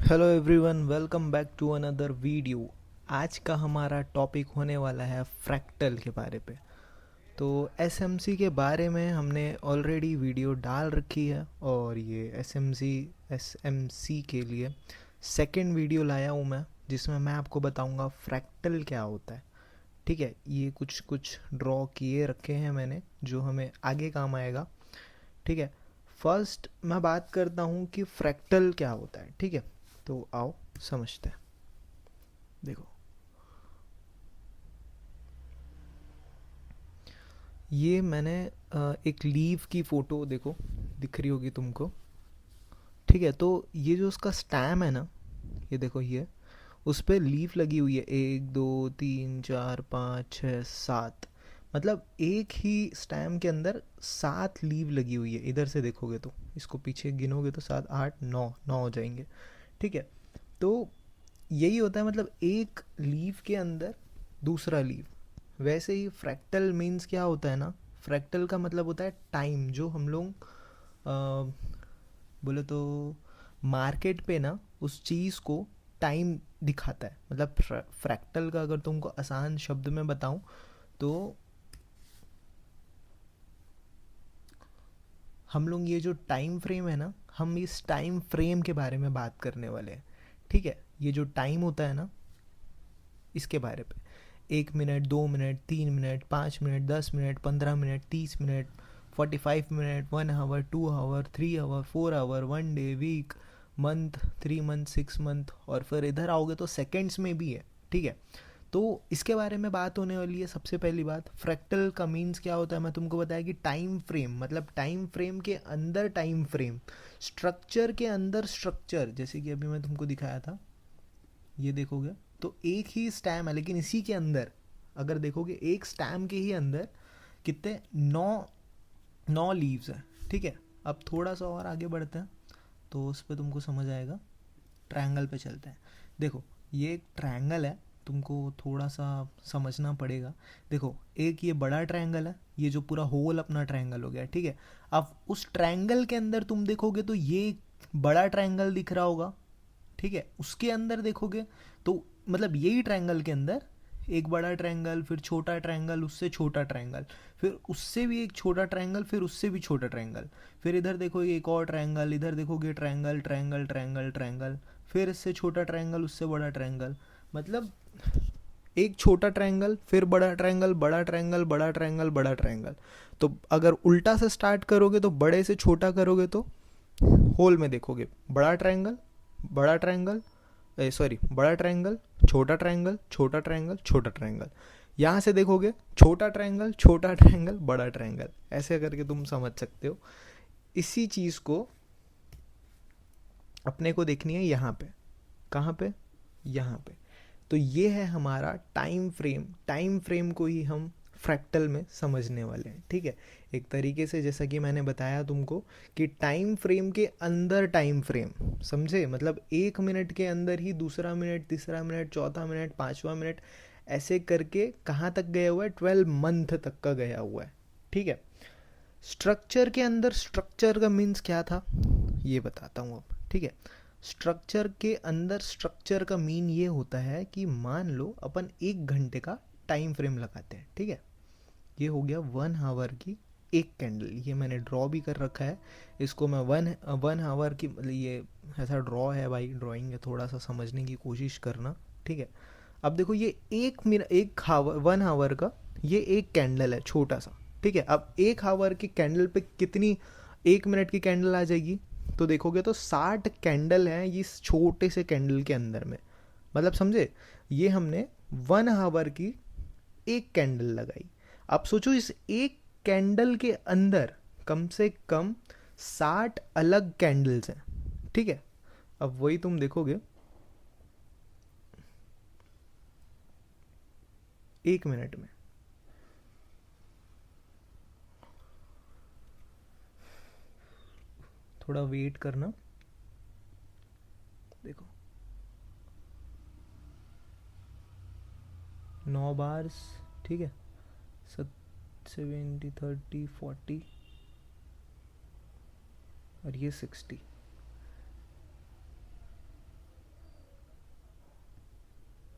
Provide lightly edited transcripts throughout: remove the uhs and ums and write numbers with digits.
Hello everyone, welcome back to another video. आज का हमारा टॉपिक होने वाला है फ्रैक्टल के बारे पे। तो एसएमसी के बारे में हमने ऑलरेडी वीडियो डाल रखी है और ये एसएमसी के लिए सेकंड वीडियो लाया हूँ मैं, जिसमें मैं आपको बताऊँगा फ्रैक्टल क्या होता है। ठीक है, ये कुछ कुछ ड्रॉ किए रखे हैं मैंने जो हमें आगे काम आएगा। ठीक है, फर्स्ट मैं बात करता हूँ कि फ्रैक्टल क्या होता है। ठीक है, तो आओ समझते हैं। देखो, ये मैंने एक लीव की फ़ोटो, देखो दिख रही होगी तुमको। ठीक है, तो ये जो उसका स्टैम है ना, ये देखो, ये उस पर लीफ लगी हुई है, 1 2 3 4 5 6 7। मतलब एक ही स्टैम के अंदर 7 लीव लगी हुई है। इधर से देखोगे तो, इसको पीछे गिनोगे तो 7 8 9 9 हो जाएंगे। ठीक है, तो यही होता है, मतलब एक लीफ के अंदर दूसरा लीफ। वैसे ही फ्रैक्टल मीन्स क्या होता है ना, फ्रैक्टल का मतलब होता है टाइम। जो हम लोग बोले तो मार्केट पे ना उस चीज़ को टाइम दिखाता है। मतलब फ्रैक्टल का अगर तुमको आसान शब्द में बताऊं तो हम लोग ये जो टाइम फ्रेम है ना, हम इस टाइम फ्रेम के बारे में बात करने वाले हैं। ठीक है, ये जो टाइम होता है ना, इसके बारे पे 1 minute, 2 minute, 3 minute, 5 minute, 10 minute, 15 minute, 30 minute, 45 minute, 1 hour, 2 hour, 3 hour, 4 hour, 1 day, week, month, 3 month, 6 month, और फिर इधर आओगे तो सेकेंड्स में भी है। ठीक है, तो इसके बारे में बात होने वाली है। सबसे पहली बात, फ्रैक्टल का मीन्स क्या होता है, मैं तुमको बताया कि टाइम फ्रेम, मतलब टाइम फ्रेम के अंदर टाइम फ्रेम, स्ट्रक्चर के अंदर स्ट्रक्चर। जैसे कि अभी मैं तुमको दिखाया था, ये देखोगे तो एक ही स्टैम है, लेकिन इसी के अंदर अगर देखोगे एक स्टैम के ही अंदर कितने 9 लीव्स हैं। ठीक है, अब थोड़ा सा और आगे बढ़ते हैं तो उस पर तुमको समझ आएगा। ट्रायंगल पे चलते हैं। देखो, ये एक ट्रायंगल है, तुमको थोड़ा सा समझना पड़ेगा। देखो, एक ये बड़ा ट्रायंगल है, ये जो पूरा होल अपना ट्रायंगल हो गया। ठीक है, अब उस ट्रायंगल के अंदर तुम देखोगे तो ये बड़ा ट्रायंगल दिख रहा होगा। ठीक है, उसके अंदर देखोगे तो मतलब यही ट्रायंगल के अंदर एक बड़ा ट्रायंगल, फिर छोटा ट्रायंगल, उससे छोटा ट्रायंगल, फिर उससे भी एक छोटा ट्रायंगल, फिर उससे भी छोटा ट्रायंगल, फिर इधर देखोगे एक और ट्रायंगल, इधर देखोगे ट्रायंगल ट्रायंगल ट्रायंगल ट्रायंगल, फिर इससे छोटा ट्रायंगल, उससे बड़ा ट्रायंगल। मतलब एक छोटा ट्रायंगल, फिर बड़ा ट्रायंगल, बड़ा ट्रायंगल, बड़ा ट्रायंगल, बड़ा ट्रायंगल। तो अगर उल्टा से स्टार्ट करोगे तो बड़े से छोटा करोगे तो होल में देखोगे बड़ा ट्रायंगल, बड़ा ट्रायंगल, सॉरी, बड़ा ट्रायंगल, छोटा ट्रायंगल, छोटा ट्रायंगल, छोटा ट्रायंगल। यहाँ से देखोगे छोटा ट्रायंगल, छोटा ट्रायंगल, बड़ा ट्रायंगल, ऐसे करके तुम समझ सकते हो। इसी चीज़ को अपने को देखनी है यहाँ पे। कहाँ पे? यहाँ पे। तो ये है हमारा टाइम फ्रेम। टाइम फ्रेम को ही हम फ्रैक्टल में समझने वाले हैं। ठीक है, एक तरीके से जैसा कि मैंने बताया तुमको कि टाइम फ्रेम के अंदर टाइम फ्रेम, समझे? मतलब 1 मिनट के अंदर ही दूसरा मिनट, तीसरा मिनट, चौथा मिनट, पांचवा मिनट, ऐसे करके कहाँ तक गया हुआ है? 12 मंथ तक का गया हुआ है। ठीक है, स्ट्रक्चर के अंदर स्ट्रक्चर का मीन्स क्या था ये बताता हूँ अब। ठीक है, स्ट्रक्चर के अंदर स्ट्रक्चर का मीन ये होता है कि मान लो अपन 1 घंटे का टाइम फ्रेम लगाते हैं। ठीक है, ये हो गया 1 आवर की एक कैंडल, ये मैंने ड्रॉ भी कर रखा है। इसको मैं वन वन आवर की, मतलब ये ऐसा ड्रॉ है भाई, ड्राइंग है, थोड़ा सा समझने की कोशिश करना। ठीक है, अब देखो, ये 1 मिनट, 1 आवर का ये एक कैंडल है छोटा सा। ठीक है, अब 1 आवर की कैंडल पे कितनी 1 मिनट की कैंडल आ जाएगी? तो देखोगे तो 60 कैंडल हैं इस छोटे से कैंडल के अंदर में। मतलब समझे, ये हमने 1 आवर की एक कैंडल लगाई। अब सोचो, इस एक कैंडल के अंदर कम से कम 60 अलग कैंडल्स हैं। ठीक है, अब वही तुम देखोगे 1 मिनट में। थोड़ा वेट करना, देखो 9 बार्स। ठीक है, 70 30 40, और ये 60।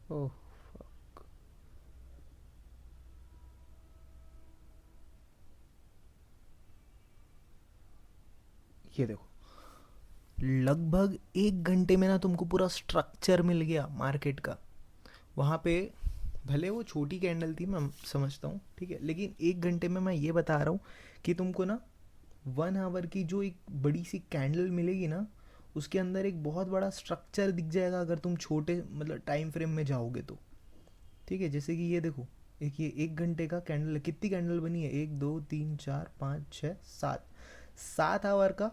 ओह, ये देखो, लगभग 1 घंटे में ना तुमको पूरा स्ट्रक्चर मिल गया मार्केट का। वहाँ पे भले वो छोटी कैंडल थी, मैं समझता हूँ, ठीक है, लेकिन 1 घंटे में मैं ये बता रहा हूँ कि तुमको ना 1 आवर की जो एक बड़ी सी कैंडल मिलेगी ना, उसके अंदर एक बहुत बड़ा स्ट्रक्चर दिख जाएगा अगर तुम छोटे मतलब टाइम फ्रेम में जाओगे तो। ठीक है, जैसे कि ये देखो, एक ये 1 घंटे का कैंडल है, कितनी कैंडल बनी है, 1 2 3 4 5 6 7, 7 आवर का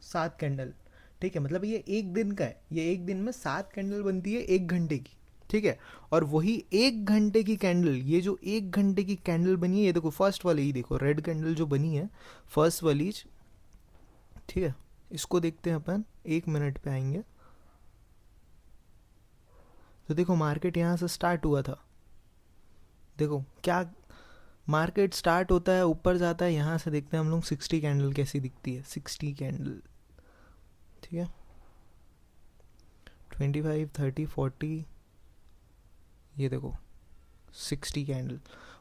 7 कैंडल। ठीक है, मतलब ये एक दिन का है, ये एक दिन में 7 कैंडल बनती है 1 घंटे की। ठीक है, और वही 1 घंटे की कैंडल, ये जो 1 घंटे की कैंडल बनी है, ये देखो फर्स्ट वाली ही देखो, रेड कैंडल जो बनी है फर्स्ट वाली, ठीक है, इसको देखते हैं अपन, 1 मिनट पे आएंगे। तो देखो मार्केट यहाँ से स्टार्ट हुआ था, देखो क्या, मार्केट स्टार्ट होता है ऊपर जाता है, यहाँ से देखते हैं हम लोग 60 कैंडल कैसी दिखती है, 60 कैंडल। ठीक है, 25 30 40, ये देखो 60 कैंडल,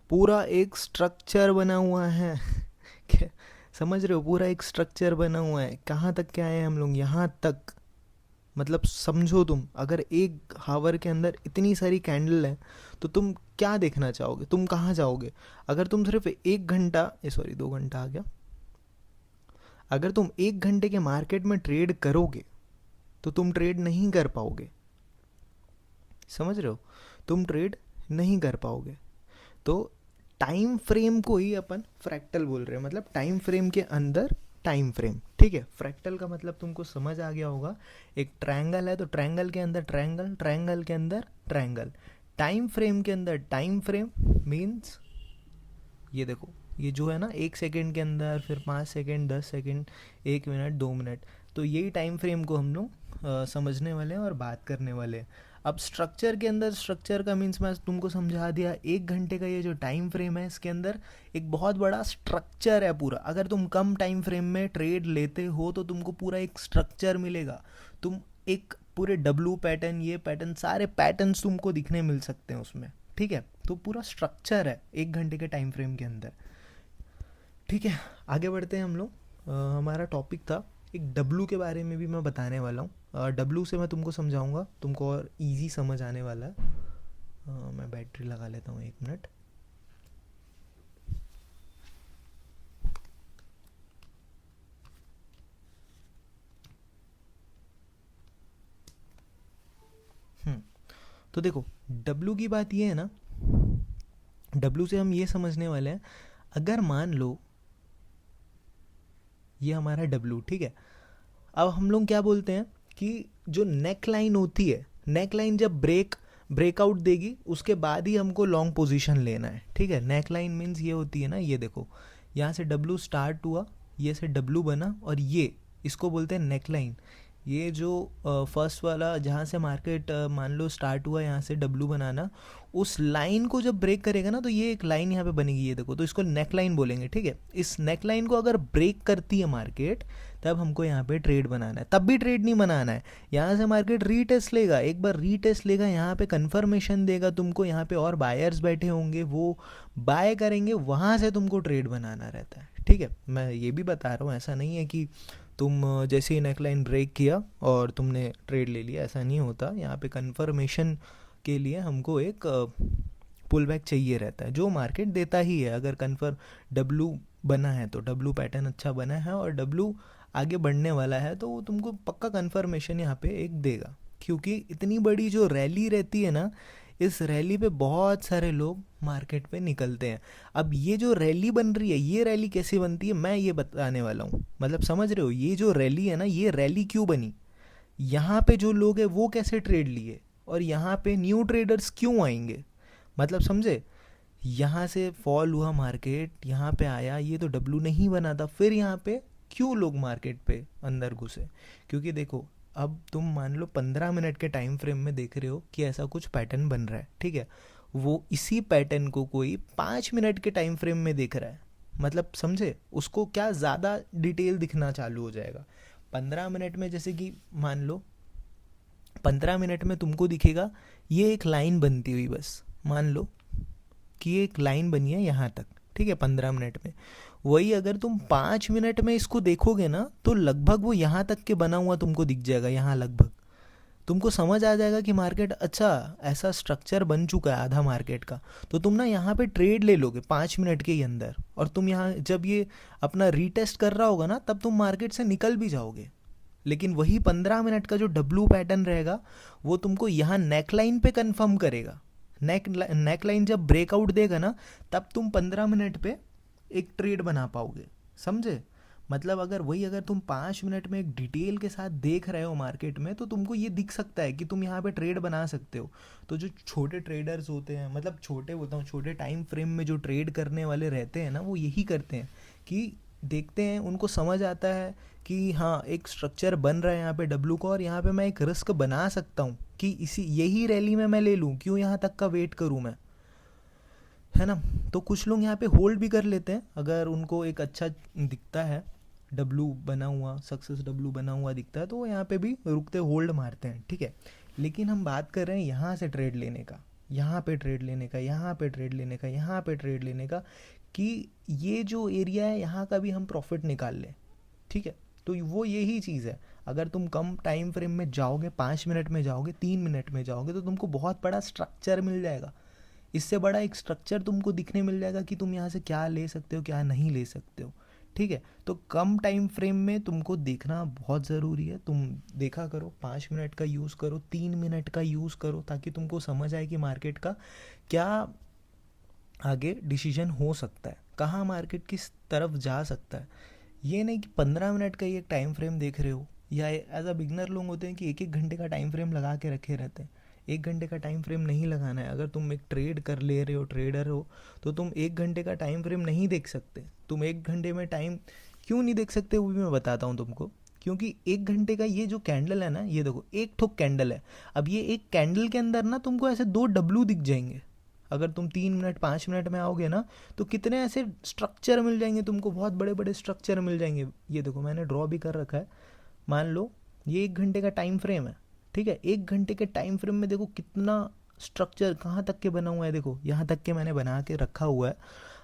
पूरा एक स्ट्रक्चर बना हुआ है। क्या समझ रहे हो, पूरा एक स्ट्रक्चर बना हुआ है। कहाँ तक क्या है हम लोग, यहाँ तक। मतलब समझो तुम, अगर 1 आवर के अंदर इतनी सारी कैंडल है तो तुम क्या देखना चाहोगे, तुम कहाँ जाओगे। अगर तुम सिर्फ 1 घंटा, सॉरी 2 घंटा आ गया, अगर तुम 1 घंटे के मार्केट में ट्रेड करोगे तो तुम ट्रेड नहीं कर पाओगे, समझ रहे हो, तुम ट्रेड नहीं कर पाओगे। तो टाइम फ्रेम को ही अपन फ्रैक्टल बोल रहे हैं, मतलब टाइम फ्रेम के अंदर टाइम फ्रेम। ठीक है, फ्रैक्टल का मतलब तुमको समझ आ गया होगा, एक ट्रायंगल है तो ट्रायंगल के अंदर ट्रायंगल, ट्रायंगल के अंदर ट्रायंगल, टाइम फ्रेम के अंदर टाइम फ्रेम मीन्स, ये देखो, ये जो है ना 1 सेकेंड के अंदर, फिर 5 सेकेंड, 10 सेकेंड, 1 मिनट, 2 मिनट, तो यही टाइम फ्रेम को हम लोग समझने वाले हैं और बात करने वाले हैं। अब स्ट्रक्चर के अंदर, स्ट्रक्चर का मीन्स मैं तुमको समझा दिया, 1 घंटे का ये जो टाइम फ्रेम है इसके अंदर एक बहुत बड़ा स्ट्रक्चर है पूरा। अगर तुम कम टाइम फ्रेम में ट्रेड लेते हो तो तुमको पूरा एक स्ट्रक्चर मिलेगा, तुम एक पूरे डब्लू पैटर्न, ये पैटर्न, सारे पैटर्न्स तुमको दिखने मिल सकते हैं उसमें। ठीक है, तो पूरा स्ट्रक्चर है 1 घंटे के टाइम फ्रेम के अंदर। ठीक है, आगे बढ़ते हैं हम लोग। हमारा टॉपिक था एक डब्लू के बारे में भी मैं बताने वाला हूँ, डब्लू से मैं तुमको समझाऊंगा, तुमको और इजी समझ आने वाला है। मैं बैटरी लगा लेता हूँ, 1 मिनट। तो देखो, डब्लू की बात ये है ना, डब्लू से हम ये समझने वाले हैं, अगर मान लो ये हमारा डब्लू, ठीक है, अब हम लोग क्या बोलते हैं कि जो नेक लाइन होती है, नेक लाइन जब ब्रेकआउट देगी उसके बाद ही हमको लॉन्ग पोजीशन लेना है। ठीक है, नेक लाइन मीन्स ये होती है ना, ये देखो यहाँ से डब्लू स्टार्ट हुआ, ये से डब्लू बना, और ये इसको बोलते हैं नेक लाइन। ये जो फर्स्ट वाला जहाँ से मार्केट मान लो स्टार्ट हुआ, यहाँ से डब्लू बनाना, उस लाइन को जब ब्रेक करेगा ना तो ये एक लाइन यहाँ पे बनेगी, ये देखो, तो इसको नेक लाइन बोलेंगे। ठीक है, इस नेक लाइन को अगर ब्रेक करती है मार्केट, तब हमको यहाँ पे ट्रेड बनाना है, तब भी ट्रेड नहीं बनाना है, यहाँ से मार्केट रीटेस्ट लेगा, एक बार रीटेस्ट लेगा, यहाँ पे कंफर्मेशन देगा तुमको, यहाँ पे और बायर्स बैठे होंगे, वो बाय करेंगे, वहाँ से तुमको ट्रेड बनाना रहता है। ठीक है, मैं ये भी बता रहा हूँ, ऐसा नहीं है कि तुम जैसे ही नेकलाइन ब्रेक किया और तुमने ट्रेड ले लिया, ऐसा नहीं होता। यहाँ पे कंफर्मेशन के लिए हमको एक पुल बैक चाहिए रहता है, जो मार्केट देता ही है। अगर कन्फर्म डब्लू बना है तो डब्लू पैटर्न अच्छा बना है और डब्लू आगे बढ़ने वाला है, तो वो तुमको पक्का कन्फर्मेशन यहाँ पे एक देगा, क्योंकि इतनी बड़ी जो रैली रहती है ना, इस रैली पे बहुत सारे लोग मार्केट पे निकलते हैं। अब ये जो रैली बन रही है, ये रैली कैसे बनती है मैं ये बताने वाला हूँ, मतलब समझ रहे हो, ये जो रैली है ना, ये रैली क्यों बनी, यहाँ पे जो लोग हैं वो कैसे ट्रेड लिए, और यहाँ पे न्यू ट्रेडर्स क्यों आएंगे, मतलब समझे। यहाँ से फॉल हुआ मार्केट, यहाँ पे आया, ये तो डब्लू नहीं बना था, फिर यहाँ पे क्यों लोग मार्केट पे अंदर घुसे, क्योंकि देखो अब तुम मान लो 15 मिनट के टाइम फ्रेम में देख रहे हो कि ऐसा कुछ पैटर्न बन रहा है। ठीक है, वो इसी पैटर्न को कोई 5 मिनट के टाइम फ्रेम में देख रहा है, मतलब समझे, उसको क्या ज़्यादा डिटेल दिखना चालू हो जाएगा। 15 मिनट में जैसे कि मान लो 15 मिनट में तुमको दिखेगा ये एक लाइन बनती हुई, बस मान लो कि ये एक लाइन बनी है यहाँ तक, ठीक है, 15 मिनट में। वही अगर तुम 5 मिनट में इसको देखोगे ना तो लगभग वो यहाँ तक के बना हुआ तुमको दिख जाएगा, यहाँ लगभग तुमको समझ आ जाएगा कि मार्केट अच्छा ऐसा स्ट्रक्चर बन चुका है आधा मार्केट का। तो तुम ना यहाँ पे ट्रेड ले लोगे 5 मिनट के ही अंदर, और तुम यहाँ जब ये अपना रीटेस्ट कर रहा होगा ना तब तुम मार्केट से निकल भी जाओगे। लेकिन वही 15 मिनट का जो डब्लू पैटर्न रहेगा वो तुमको यहाँ नेकलाइन पे कंफर्म करेगा। नेकलाइन जब ब्रेकआउट देगा ना तब तुम 15 मिनट पे एक ट्रेड बना पाओगे, समझे? मतलब अगर तुम 5 मिनट में एक डिटेल के साथ देख रहे हो मार्केट में तो तुमको ये दिख सकता है कि तुम यहाँ पे ट्रेड बना सकते हो। तो जो छोटे ट्रेडर्स होते हैं, मतलब छोटे बोलता हूँ, छोटे टाइम फ्रेम में जो ट्रेड करने वाले रहते हैं ना, वो यही करते हैं कि देखते हैं, उनको समझ आता है कि हाँ एक स्ट्रक्चर बन रहा है यहाँ पे डब्लू का, और यहाँ पे मैं एक रिस्क बना सकता हूँ कि यही रैली में मैं ले लूँ, क्यों यहाँ तक का वेट करूँ मैं, है ना? तो कुछ लोग यहाँ पे होल्ड भी कर लेते हैं अगर उनको एक अच्छा दिखता है डब्लू बना हुआ, सक्सेस डब्लू बना हुआ दिखता है तो वो यहाँ पे भी रुकते होल्ड मारते हैं, ठीक है। लेकिन हम बात कर रहे हैं यहाँ से ट्रेड लेने का, यहाँ पे ट्रेड लेने का, यहाँ पे ट्रेड लेने का, यहाँ पे ट्रेड लेने का, कि ये जो एरिया है यहाँ का भी हम प्रॉफिट निकाल लें, ठीक है। तो वो यही चीज़ है, अगर तुम कम टाइम फ्रेम में जाओगे, 5 मिनट में जाओगे, 3 मिनट में जाओगे, तो तुमको बहुत बड़ा स्ट्रक्चर मिल जाएगा। इससे बड़ा एक स्ट्रक्चर तुमको दिखने मिल जाएगा कि तुम यहाँ से क्या ले सकते हो, क्या नहीं ले सकते हो, ठीक है। तो कम टाइम फ्रेम में तुमको देखना बहुत ज़रूरी है। तुम देखा करो, 5 मिनट का यूज़ करो, 3 मिनट का यूज़ करो, ताकि तुमको समझ आए कि मार्केट का क्या आगे डिसीजन हो सकता है, कहाँ मार्केट किस तरफ जा सकता है। ये नहीं कि 15 मिनट का ही एक टाइम फ्रेम देख रहे हो, या एज अ बिगनर लोग होते हैं कि 1-1 घंटे का टाइम फ्रेम लगा के रखे रहते हैं। 1 घंटे का टाइम फ्रेम नहीं लगाना है। अगर तुम एक ट्रेड कर ले रहे हो, ट्रेडर हो, तो तुम 1 घंटे का टाइम फ्रेम नहीं देख सकते। तुम 1 घंटे में टाइम क्यों नहीं देख सकते वो भी मैं बताता हूँ तुमको। क्योंकि 1 घंटे का ये जो कैंडल है ना, ये देखो एक ठोक कैंडल है। अब ये एक कैंडल के अंदर ना तुमको ऐसे 2 डब्लू दिख जाएंगे। अगर तुम 3 मिनट 5 मिनट में आओगे ना तो कितने ऐसे स्ट्रक्चर मिल जाएंगे तुमको, बहुत बड़े बड़े स्ट्रक्चर मिल जाएंगे। ये देखो मैंने ड्रॉ भी कर रखा है। मान लो ये 1 घंटे का टाइम फ्रेम है, ठीक है। 1 घंटे के टाइम फ्रेम में देखो कितना स्ट्रक्चर कहाँ तक के बना हुआ है, देखो यहाँ तक के मैंने बना के रखा हुआ है।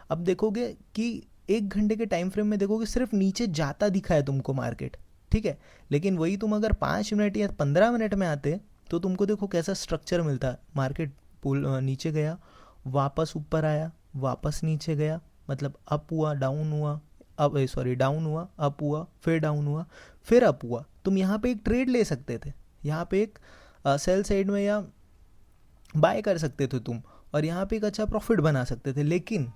अब देखोगे कि 1 घंटे के टाइम फ्रेम में देखोगे सिर्फ नीचे जाता दिखा है तुमको मार्केट, ठीक है। लेकिन वही तुम अगर 5 मिनट या 15 मिनट में आते तो तुमको देखो कैसा स्ट्रक्चर मिलता है। मार्केट पुल नीचे गया, वापस ऊपर आया, वापस नीचे गया, मतलब अप हुआ, डाउन हुआ, डाउन हुआ, अप हुआ, फिर डाउन हुआ, फिर अप हुआ। तुम यहाँ पे एक ट्रेड ले सकते थे, यहाँ पे एक सेल साइड में या बाय कर सकते थे तुम, और यहाँ पे एक अच्छा प्रॉफिट बना सकते थे। लेकिन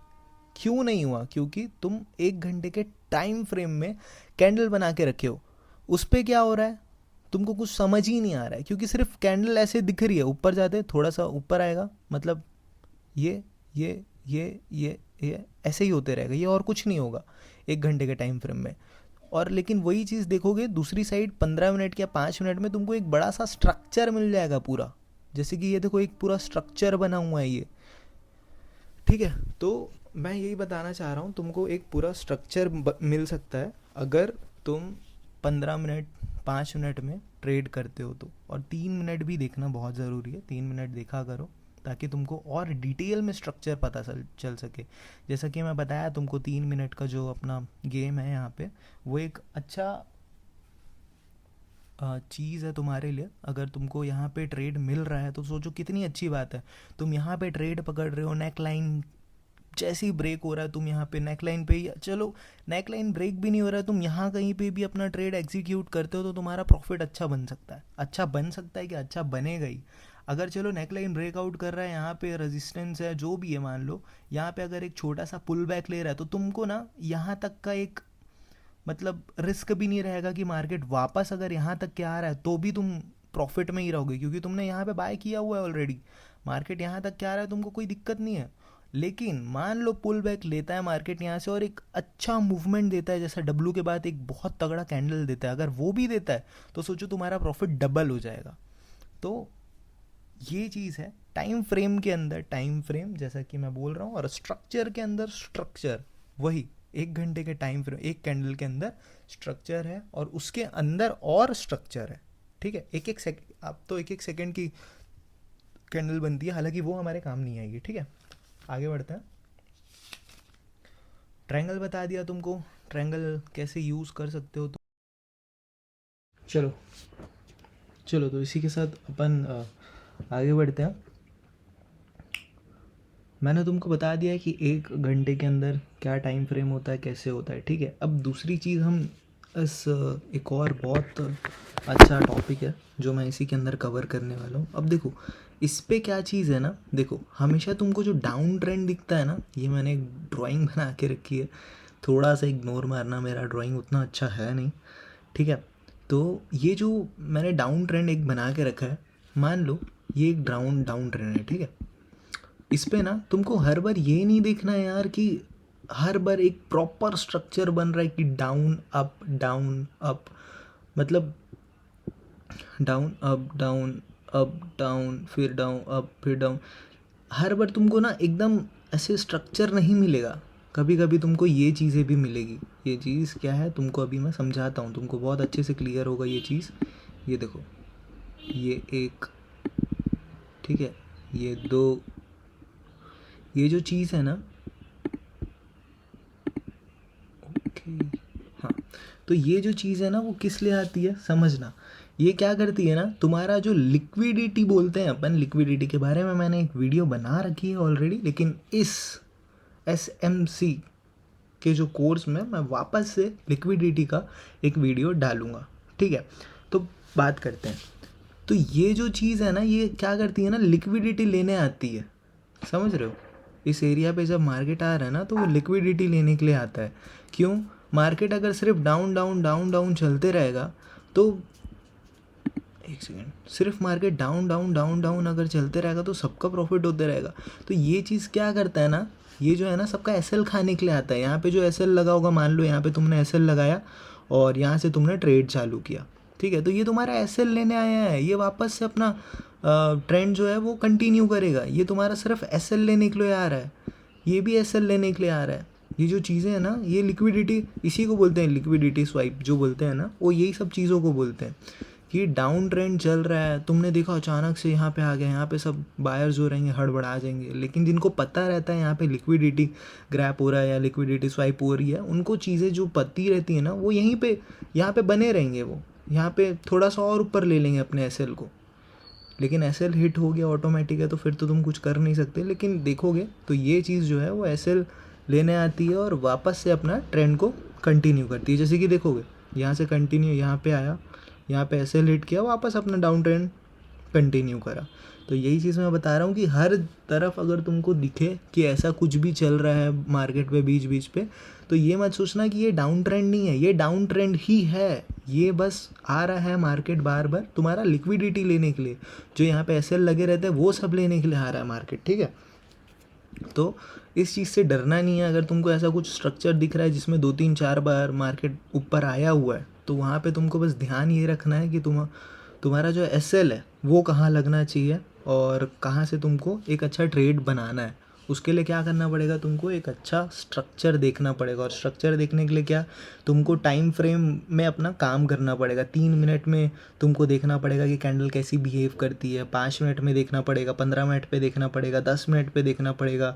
क्यों नहीं हुआ? क्योंकि तुम 1 घंटे के टाइम फ्रेम में कैंडल बना के रखे हो। उस पर क्या हो रहा है तुमको कुछ समझ ही नहीं आ रहा है, क्योंकि सिर्फ कैंडल ऐसे दिख रही है। ऊपर जाते थोड़ा सा ऊपर आएगा, मतलब ये ऐसे ही होते रहेगा, ये और कुछ नहीं होगा 1 घंटे के टाइम फ्रेम में। और लेकिन वही चीज़ देखोगे दूसरी साइड 15 मिनट या 5 मिनट में तुमको एक बड़ा सा स्ट्रक्चर मिल जाएगा पूरा। जैसे कि ये देखो एक पूरा स्ट्रक्चर बना हुआ है ये, ठीक है। तो मैं यही बताना चाह रहा हूँ, तुमको एक पूरा स्ट्रक्चर मिल सकता है अगर तुम 15 मिनट 5 मिनट में ट्रेड करते हो तो। और 3 मिनट भी देखना बहुत ज़रूरी है, 3 मिनट देखा करो ताकि तुमको और डिटेल में स्ट्रक्चर पता चल सके। जैसा कि मैं बताया तुमको 3 मिनट का जो अपना गेम है यहाँ पे, वो एक अच्छा चीज़ है तुम्हारे लिए। अगर तुमको यहाँ पे ट्रेड मिल रहा है तो सोचो कितनी अच्छी बात है। तुम यहाँ पे ट्रेड पकड़ रहे हो, नेक लाइन जैसे ही ब्रेक हो रहा है तुम यहाँ पे नेक लाइन पे ही, चलो नेक लाइन ब्रेक भी नहीं हो रहा है, तुम यहाँ कहीं पे भी अपना ट्रेड एग्जीक्यूट करते हो तो तुम्हारा प्रॉफिट अच्छा बन सकता है। अच्छा बन सकता है कि अच्छा बनेगा ही। अगर चलो नेक लाइन ब्रेकआउट कर रहा है, यहाँ पे रेजिस्टेंस है, जो भी है, मान लो यहाँ पे अगर एक छोटा सा पुल बैक ले रहा है तो तुमको ना यहाँ तक का एक मतलब रिस्क भी नहीं रहेगा कि मार्केट वापस अगर यहाँ तक के आ रहा है तो भी तुम प्रॉफिट में ही रहोगे, क्योंकि तुमने यहाँ पे बाय किया हुआ है ऑलरेडी। मार्केट यहाँ तक के आ रहा है, तुमको कोई दिक्कत नहीं है। लेकिन मान लो पुल बैक लेता है मार्केट यहाँ से और एक अच्छा मूवमेंट देता है, जैसा डब्लू के बाद एक बहुत तगड़ा कैंडल देता है, अगर वो भी देता है तो सोचो तुम्हारा प्रॉफिट डबल हो जाएगा। तो ये चीज़ है टाइम फ्रेम के अंदर, टाइम फ्रेम जैसा कि मैं बोल रहा हूँ, और स्ट्रक्चर के अंदर स्ट्रक्चर वही 1 घंटे के टाइम फ्रेम, एक कैंडल के अंदर स्ट्रक्चर है और उसके अंदर और स्ट्रक्चर है, ठीक है, एक एक सेकंड, अब तो एक एक सेकंड की कैंडल बनती है, हालांकि वो हमारे काम नहीं आएगी। ठीक है, आगे बढ़ते हैं। ट्रायंगल बता दिया तुमको, ट्रायंगल कैसे यूज़ कर सकते हो तो चलो चलो, तो इसी के साथ अपन आगे बढ़ते हैं। मैंने तुमको बता दिया है कि 1 घंटे के अंदर क्या टाइम फ्रेम होता है, कैसे होता है। ठीक है, अब दूसरी चीज़ हम इस एक और बहुत अच्छा टॉपिक है जो मैं इसी के अंदर कवर करने वाला हूँ। अब देखो इस पे क्या चीज़ है ना, देखो हमेशा तुमको जो डाउन ट्रेंड दिखता है ना, ये मैंने एक ड्राइंग बना के रखी है, थोड़ा सा इग्नोर मारना, मेरा ड्राइंग उतना अच्छा है नहीं। ठीक है, तो ये जो मैंने डाउन ट्रेंड एक बना के रखा है, मान लो ये एक डाउन डाउन ट्रेंड है। ठीक है, इस पे ना तुमको हर बार ये नहीं देखना है यार कि हर बार एक प्रॉपर स्ट्रक्चर बन रहा है कि डाउन अप, मतलब डाउन डाउन फिर डाउन अप फिर डाउन। हर बार तुमको ना एकदम ऐसे स्ट्रक्चर नहीं मिलेगा, कभी कभी तुमको ये चीज़ें भी मिलेगी। ये चीज़ क्या है तुमको अभी मैं समझाता हूँ, तुमको बहुत अच्छे से क्लियर होगा ये चीज़। ये देखो, ये एक, ठीक है, ये दो, ये जो चीज़ है ना, ओके, हाँ, तो ये जो चीज़ है ना वो किस लिए आती है समझना। ये क्या करती है ना, तुम्हारा जो लिक्विडिटी बोलते हैं अपन, लिक्विडिटी के बारे में मैंने एक वीडियो बना रखी है ऑलरेडी, लेकिन इस SMC के जो कोर्स में मैं वापस से लिक्विडिटी का एक वीडियो डालूँगा। ठीक है, तो बात करते हैं। तो ये जो चीज़ है ना, ये क्या करती है ना, लिक्विडिटी लेने आती है, समझ रहे हो। इस एरिया पे जब मार्केट आ रहा है ना, तो वो लिक्विडिटी लेने के लिए आता है। क्यों, मार्केट अगर सिर्फ डाउन डाउन डाउन डाउन चलते रहेगा तो, एक सेकेंड, सिर्फ market down down down down अगर चलते रहेगा तो सबका प्रॉफिट होते रहेगा। तो ये चीज़ क्या करता है ना, ये जो है ना सबका SL खाने के लिए आता है। यहाँ पे जो SL लगा होगा, मान लो यहाँ पे तुमने SL लगाया और यहाँ से तुमने ट्रेड चालू किया। ठीक है, तो ये तुम्हारा SL लेने आया है, ये वापस से अपना ट्रेंड जो है वो कंटिन्यू करेगा। ये तुम्हारा सिर्फ SL लेने के लिए आ रहा है, ये भी SL लेने के लिए आ रहा है। ये जो चीज़ें हैं ना, ये लिक्विडिटी, इसी को बोलते हैं लिक्विडिटी स्वाइप जो बोलते हैं ना, वो यही सब चीज़ों को बोलते हैं। कि डाउन ट्रेंड चल रहा है, तुमने देखा अचानक से यहाँ पे आ गया, यहाँ पे सब बायर्स जो रहेंगे हड़बड़ा जाएंगे, लेकिन जिनको पता रहता है यहाँ पे लिक्विडिटी ग्रैप हो रहा है या लिक्विडिटी स्वाइप हो रही है, उनको चीज़ें जो पता रहती है ना, वो यहीं पे यहाँ पे बने रहेंगे। वो यहाँ पे थोड़ा सा और ऊपर ले लेंगे अपने SL को, लेकिन SL हिट हो गया ऑटोमेटिक है तो फिर तो तुम कुछ कर नहीं सकते। लेकिन देखोगे तो ये चीज़ जो है वो SL लेने आती है और वापस से अपना ट्रेंड को कंटिन्यू करती है। जैसे कि देखोगे यहाँ से कंटिन्यू यहाँ पे आया, यहाँ पे SL हिट किया, वापस अपना डाउन ट्रेंड कंटिन्यू करा। तो यही चीज़ मैं बता रहा हूँ कि हर तरफ अगर तुमको दिखे कि ऐसा कुछ भी चल रहा है मार्केट पे बीच बीच पे, तो ये मत सोचना कि ये डाउन ट्रेंड नहीं है, ये डाउन ट्रेंड ही है। ये बस आ रहा है मार्केट बार बार तुम्हारा लिक्विडिटी लेने के लिए, जो यहाँ पे SL लगे रहते हैं वो सब लेने के लिए आ रहा है मार्केट। ठीक है, तो इस चीज़ से डरना नहीं है। अगर तुमको ऐसा कुछ स्ट्रक्चर दिख रहा है जिसमें 2 3 4 बार मार्केट ऊपर आया हुआ है, तो वहाँ पे तुमको बस ध्यान ये रखना है कि तुम्हारा जो SL है वो कहाँ लगना चाहिए और कहाँ से तुमको एक अच्छा ट्रेड बनाना है। उसके लिए क्या करना पड़ेगा, तुमको एक अच्छा स्ट्रक्चर देखना पड़ेगा, और स्ट्रक्चर देखने के लिए क्या, तुमको टाइम फ्रेम में अपना काम करना पड़ेगा। 3 मिनट में तुमको देखना पड़ेगा कि कैंडल कैसी बिहेव करती है, 5 मिनट में देखना पड़ेगा, 15 मिनट पे देखना पड़ेगा, 10 मिनट पे देखना पड़ेगा।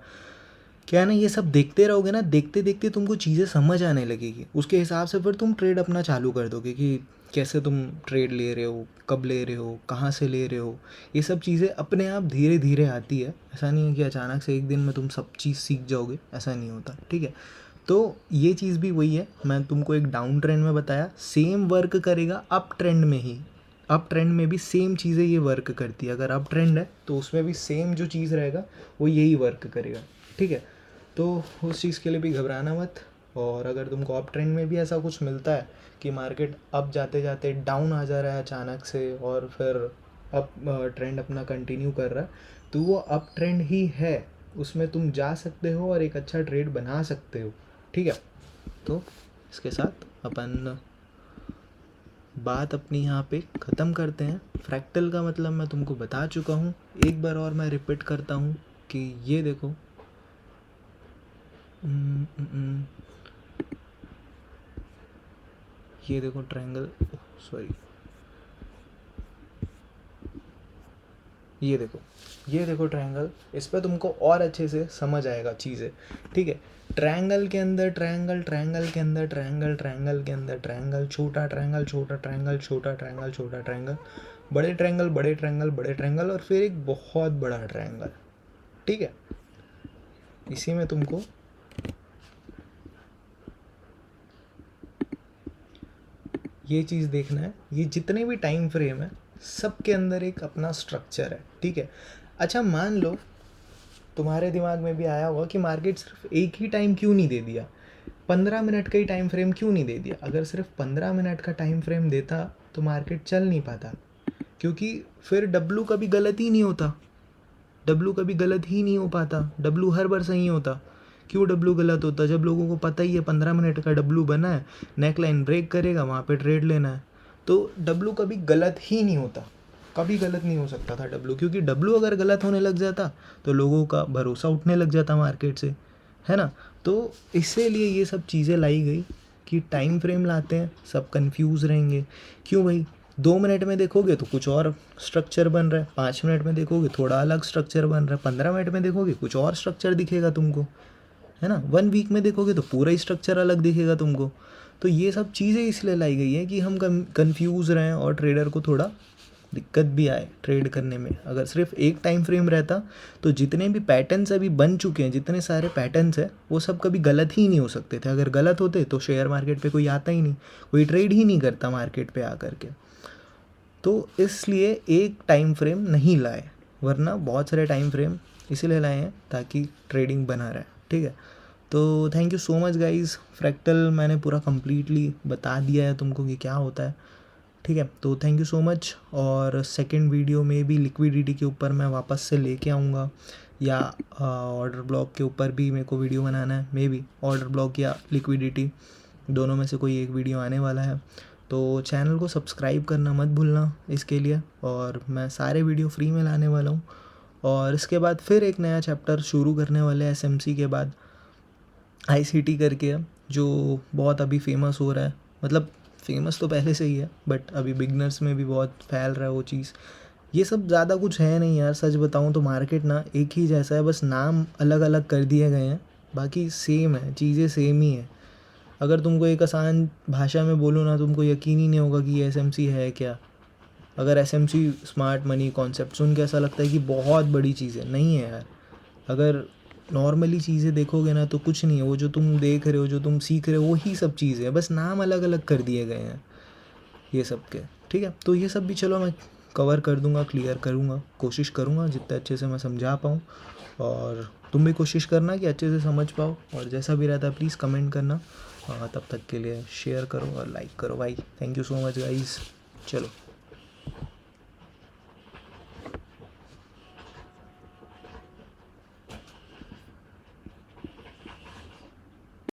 क्या है ना, ये सब देखते रहोगे ना, देखते देखते तुमको चीज़ें समझ आने लगेगी, उसके हिसाब से फिर तुम ट्रेड अपना चालू कर दोगे कि कैसे तुम ट्रेड ले रहे हो, कब ले रहे हो, कहाँ से ले रहे हो। ये सब चीज़ें अपने आप धीरे धीरे आती है, ऐसा नहीं है कि अचानक से एक दिन में तुम सब चीज़ सीख जाओगे, ऐसा नहीं होता। ठीक है, तो ये चीज़ भी वही है, मैं तुमको एक डाउन ट्रेंड में बताया, सेम वर्क करेगा अप ट्रेंड में ही। अप ट्रेंड में भी सेम चीज़ें ये वर्क करती है, अगर अप ट्रेंड है तो उसमें भी सेम जो चीज़ रहेगा वो यही वर्क करेगा। ठीक है, तो उस चीज़ के लिए भी घबराना मत। और अगर तुमको अप ट्रेंड में भी ऐसा कुछ मिलता है कि मार्केट अप जाते जाते डाउन आ जा रहा है अचानक से और फिर अप ट्रेंड अपना कंटिन्यू कर रहा है, तो वो अप ट्रेंड ही है, उसमें तुम जा सकते हो और एक अच्छा ट्रेड बना सकते हो। ठीक है, तो इसके साथ अपन बात अपनी यहाँ पे ख़त्म करते हैं। फ्रैक्टल का मतलब मैं तुमको बता चुका हूँ, एक बार और मैं रिपीट करता हूँ कि ये देखो, ये देखो ट्रायंगल, सॉरी, ये देखो ट्रायंगल, इस पर तुमको और अच्छे से समझ आएगा चीज़ें, ठीक है। ट्रायंगल के अंदर ट्रायंगल, ट्रायंगल के अंदर ट्रायंगल, ट्रायंगल के अंदर ट्रायंगल, छोटा ट्रायंगल, छोटा ट्रायंगल, छोटा ट्रायंगल, छोटा ट्रायंगल, बड़े ट्रायंगल, बड़े ट्रायंगल, बड़े ट्रायंगल, और फिर एक बहुत बड़ा ट्रायंगल, ठीक है। इसी में तुमको ये चीज़ देखना है, ये जितने भी टाइम फ्रेम है सब के अंदर एक अपना स्ट्रक्चर है, ठीक है। अच्छा मान लो तुम्हारे दिमाग में भी आया होगा कि मार्केट सिर्फ एक ही टाइम क्यों नहीं दे दिया, 15 मिनट का ही टाइम फ्रेम क्यों नहीं दे दिया। अगर सिर्फ 15 मिनट का टाइम फ्रेम देता तो मार्केट चल नहीं पाता, क्योंकि फिर डब्लू कभी गलत ही नहीं होता, डब्लू कभी गलत ही नहीं हो पाता, डब्लू हर बार सही होता। क्यों डब्लू गलत होता, जब लोगों को पता ही है 15 मिनट का डब्लू बना है, नेक लाइन ब्रेक करेगा, वहाँ पे ट्रेड लेना है, तो डब्लू कभी गलत ही नहीं होता, कभी गलत नहीं हो सकता था डब्लू, क्योंकि डब्लू अगर गलत होने लग जाता तो लोगों का भरोसा उठने लग जाता मार्केट से, है ना। तो इसीलिए ये सब चीज़ें लाई गई कि टाइम फ्रेम लाते हैं, सब कंफ्यूज रहेंगे। क्यों भाई, 2 मिनट में देखोगे तो कुछ और स्ट्रक्चर बन रहा है, 5 मिनट में देखोगे थोड़ा अलग स्ट्रक्चर बन रहा है, 15 मिनट में देखोगे कुछ और स्ट्रक्चर दिखेगा तुमको, है ना। 1 वीक में देखोगे तो पूरा ही स्ट्रक्चर अलग दिखेगा तुमको। तो ये सब चीज़ें इसलिए लाई गई हैं कि हम कंफ्यूज रहें और ट्रेडर को थोड़ा दिक्कत भी आए ट्रेड करने में। अगर सिर्फ एक टाइम फ्रेम रहता तो जितने भी पैटर्न्स अभी बन चुके हैं, जितने सारे पैटर्न्स हैं, वो सब कभी गलत ही नहीं हो सकते थे। अगर गलत होते तो शेयर मार्केट पे कोई आता ही नहीं, कोई ट्रेड ही नहीं करता मार्केट पे आकर के। तो इसलिए एक टाइम फ्रेम नहीं लाए, वरना बहुत सारे टाइम फ्रेम इसीलिए लाए हैं ताकि ट्रेडिंग बना रहे, ठीक है। तो thank you so much guys, fractal मैंने पूरा कंप्लीटली बता दिया है तुमको कि क्या होता है, ठीक है। तो थैंक यू सो मच। और सेकंड वीडियो में भी लिक्विडिटी के ऊपर मैं वापस से लेके आऊँगा, या ऑर्डर ब्लॉक के ऊपर भी मेरे को वीडियो बनाना है, मे बी ऑर्डर ब्लॉक या लिक्विडिटी, दोनों में से कोई एक वीडियो आने वाला है। तो चैनल को सब्सक्राइब करना मत भूलना इसके लिए, और मैं सारे वीडियो फ्री में लाने वाला हूँ। और इसके बाद फिर एक नया चैप्टर शुरू करने वाले हैं एसएमसी के बाद, आईसीटी करके है, जो बहुत अभी फेमस हो रहा है। मतलब फेमस तो पहले से ही है, बट अभी बिगनर्स में भी बहुत फैल रहा है वो चीज़। ये सब ज़्यादा कुछ है नहीं यार, सच बताऊँ तो मार्केट ना एक ही जैसा है, बस नाम अलग अलग कर दिए गए हैं, बाकी सेम है, चीज़ें सेम ही है। अगर तुमको एक आसान भाषा में बोलो ना, तुमको यकीन ही नहीं होगा कि ये एसएमसी है क्या। अगर एसएमसी स्मार्ट मनी कॉन्सेप्ट सुन के ऐसा लगता है कि बहुत बड़ी चीज़ है, नहीं है यार। अगर नॉर्मली चीज़ें देखोगे ना तो कुछ नहीं है, वो जो तुम देख रहे हो, जो तुम सीख रहे हो, वही सब चीज़ें हैं, बस नाम अलग अलग कर दिए गए हैं ये सब के, ठीक है। तो ये सब भी चलो मैं कवर कर दूंगा, क्लियर करूँगा, कोशिश करूँगा जितने अच्छे से मैं समझा पाऊँ, और तुम भी कोशिश करना कि अच्छे से समझ पाओ। और जैसा भी रहता है प्लीज़ कमेंट करना। तब तक के लिए शेयर करो और लाइक करो भाई। Thank you so much guys, चलो।